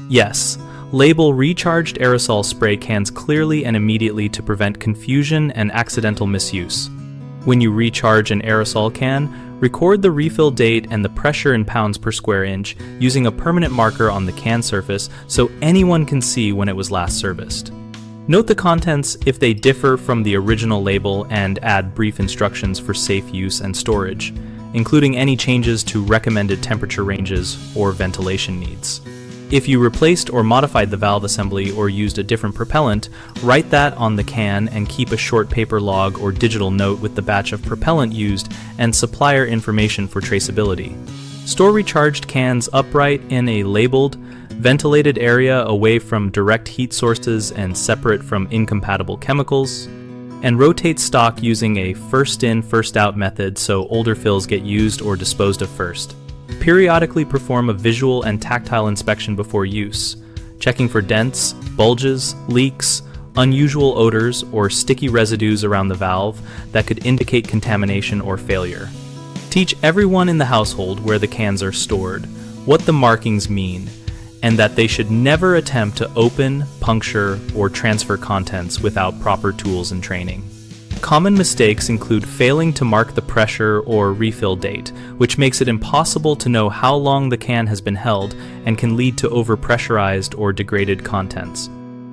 Yes, label recharged aerosol spray cans clearly and immediately to prevent confusion and accidental misuse. When you recharge an aerosol can, record the refill date and the pressure in pounds per square inch using a permanent marker on the can surface so anyone can see when it was last serviced. Note the contents if they differ from the original label and add brief instructions for safe use and storage, including any changes to recommended temperature ranges or ventilation needs. If you replaced or modified the valve assembly or used a different propellant, write that on the can and keep a short paper log or digital note with the batch of propellant used and supplier information for traceability. Store recharged cans upright in a labeled, ventilated area away from direct heat sources and separate from incompatible chemicals, and rotate stock using a first-in, first-out method so older fills get used or disposed of first. Periodically perform a visual and tactile inspection before use, checking for dents, bulges, leaks, unusual odors, or sticky residues around the valve that could indicate contamination or failure. Teach everyone in the household where the cans are stored, what the markings mean, and that they should never attempt to open, puncture, or transfer contents without proper tools and training. Common mistakes include failing to mark the pressure or refill date, which makes it impossible to know how long the can has been held and can lead to overpressurized or degraded contents.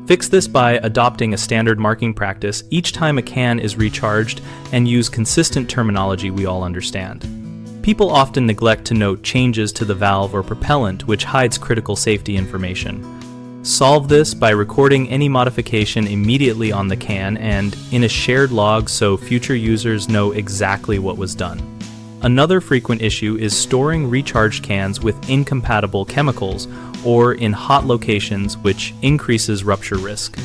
Fix this by adopting a standard marking practice each time a can is recharged and use consistent terminology we all understand. People often neglect to note changes to the valve or propellant, which hides critical safety information. Solve this by recording any modification immediately on the can and in a shared log so future users know exactly what was done. Another frequent issue is storing recharged cans with incompatible chemicals or in hot locations, which increases rupture risk.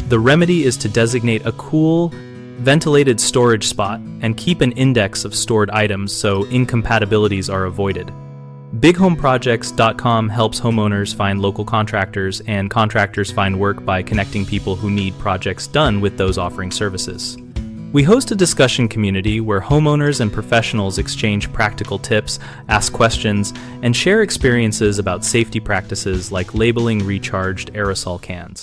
The remedy is to designate a cool, ventilated storage spot and keep an index of stored items so incompatibilities are avoided. BigHomeProjects.com helps homeowners find local contractors and contractors find work by connecting people who need projects done with those offering services. We host a discussion community where homeowners and professionals exchange practical tips, ask questions, and share experiences about safety practices like labeling recharged aerosol cans.